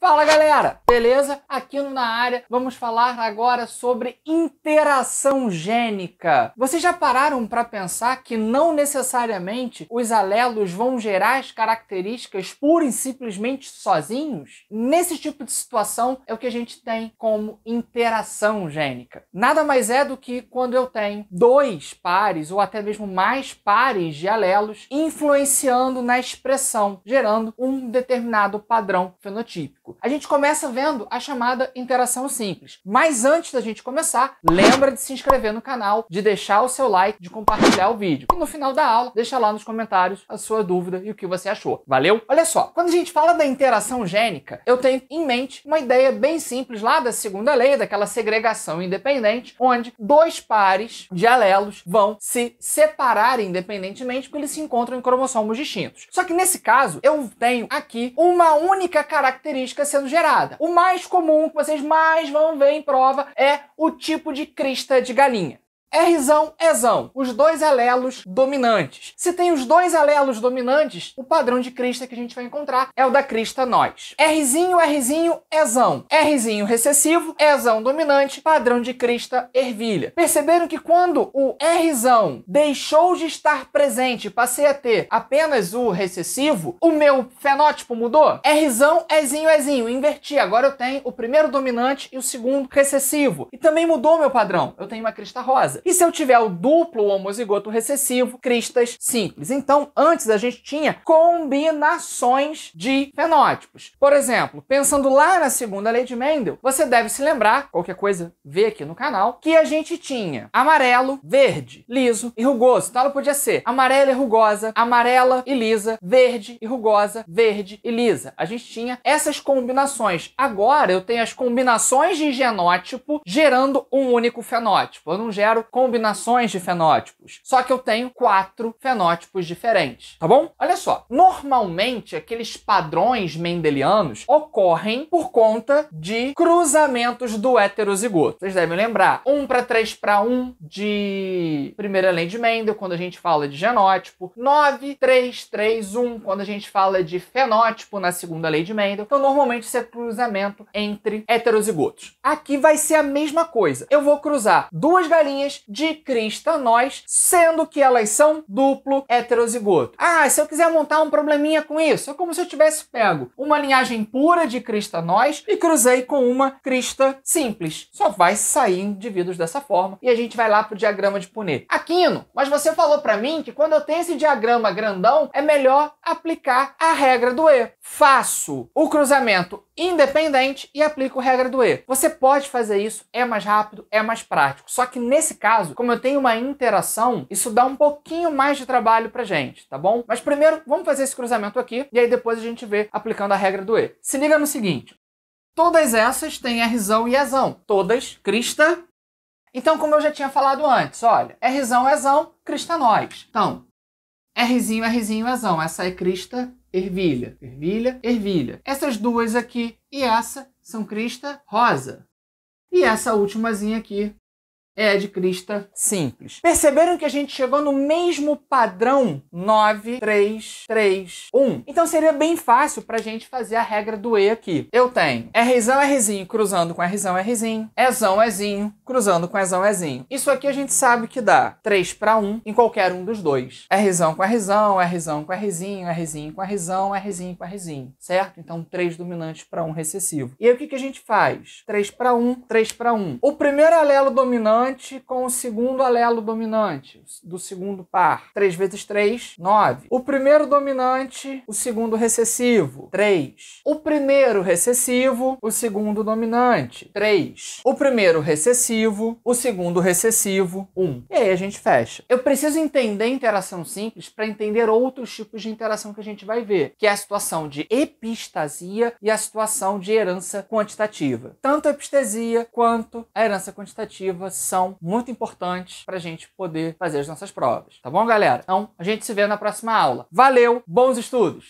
Fala galera, beleza? Aqui no Na Área vamos falar agora sobre interação gênica. Vocês já pararam para pensar que não necessariamente os alelos vão gerar as características pura e simplesmente sozinhos? Nesse tipo de situação é o que a gente tem como interação gênica. Nada mais é do que quando eu tenho dois pares ou até mesmo mais pares de alelos influenciando na expressão, gerando um determinado padrão fenotípico. A gente começa vendo a chamada interação simples. Mas antes da gente começar, lembra de se inscrever no canal, de deixar o seu like, de compartilhar o vídeo. E no final da aula, deixa lá nos comentários a sua dúvida e o que você achou. Valeu? Olha só, quando a gente fala da interação gênica, eu tenho em mente uma ideia bem simples lá da segunda lei, daquela segregação independente, onde dois pares de alelos vão se separar independentemente porque eles se encontram em cromossomos distintos. Só que nesse caso, eu tenho aqui uma única característica sendo gerada. O mais comum que vocês mais vão ver em prova é o tipo de crista de galinha. Rzão, Ezão, os dois alelos dominantes. Se tem os dois alelos dominantes, o padrão de crista que a gente vai encontrar é o da crista nós. Rzinho, Ezão. Rzinho recessivo, Ezão dominante, padrão de crista ervilha. Perceberam que quando o Rzão deixou de estar presente, passei a ter apenas o recessivo, o meu fenótipo mudou? Rzão, Ezinho, inverti. Agora eu tenho o primeiro dominante e o segundo recessivo. E também mudou o meu padrão. Eu tenho uma crista rosa. E se eu tiver o duplo homozigoto recessivo, cristas simples. Então, antes a gente tinha combinações de fenótipos. Por exemplo, pensando lá na segunda lei de Mendel, você deve se lembrar, qualquer coisa vê aqui no canal, que a gente tinha amarelo, verde, liso e rugoso. Então ela podia ser amarela e rugosa, amarela e lisa, verde e rugosa, verde e lisa. A gente tinha essas combinações. Agora eu tenho as combinações de genótipo gerando um único fenótipo. Eu não gero combinações de fenótipos. Só que eu tenho 4 fenótipos diferentes, tá bom? Olha só, normalmente aqueles padrões mendelianos ocorrem por conta de cruzamentos do heterozigoto. Vocês devem lembrar, 1:3:1 de primeira lei de Mendel, quando a gente fala de genótipo, 9:3:3:1 quando a gente fala de fenótipo na segunda lei de Mendel. Então, normalmente isso é cruzamento entre heterozigotos. Aqui vai ser a mesma coisa. Eu vou cruzar duas galinhas de crista nós, sendo que elas são duplo heterozigoto. Ah, se eu quiser montar um probleminha com isso, é como se eu tivesse pego uma linhagem pura de crista nós e cruzei com uma crista simples. Só vai sair indivíduos dessa forma e a gente vai lá pro diagrama de Punnett. Aquino, mas você falou para mim que quando eu tenho esse diagrama grandão, é melhor aplicar a regra do E. Faço o cruzamento independente e aplico a regra do E. Você pode fazer isso, é mais rápido, é mais prático. Só que nesse caso, como eu tenho uma interação, isso dá um pouquinho mais de trabalho pra gente, tá bom? Mas primeiro, vamos fazer esse cruzamento aqui e aí depois a gente vê aplicando a regra do E. Se liga no seguinte, todas essas têm Rzão e Ezão, todas crista. Então, como eu já tinha falado antes, olha, Rzão, Ezão, crista nós. Então, Rzinho, Ezão, essa é crista ervilha, ervilha, ervilha. Essas duas aqui e essa são crista rosa. E essa últimazinha aqui é de crista simples. Perceberam que a gente chegou no mesmo padrão 9:3:3:1? Então seria bem fácil para a gente fazer a regra do E aqui. Eu tenho Rzinho cruzando com Rzão, Ezão, Ezinho cruzando com Ezão, Ezinho. Isso aqui a gente sabe que dá 3:1 em qualquer um dos dois. Rzão com Rzão com Rzinho, Rzinho com Rzão, Rzinho com Rzinho, certo? Então 3 dominantes para 1 recessivo. E aí o que a gente faz? 3:1, 3:1. O primeiro alelo dominante com o segundo alelo dominante do segundo par. 3 vezes 3, 9. O primeiro dominante, o segundo recessivo, 3. O primeiro recessivo, o segundo dominante, 3. O primeiro recessivo, o segundo recessivo, 1. E aí a gente fecha. Eu preciso entender interação simples para entender outros tipos de interação que a gente vai ver, que é a situação de epistasia e a situação de herança quantitativa. Tanto a epistasia quanto a herança quantitativa são muito importantes para a gente poder fazer as nossas provas. Tá bom, galera? Então, a gente se vê na próxima aula. Valeu, bons estudos!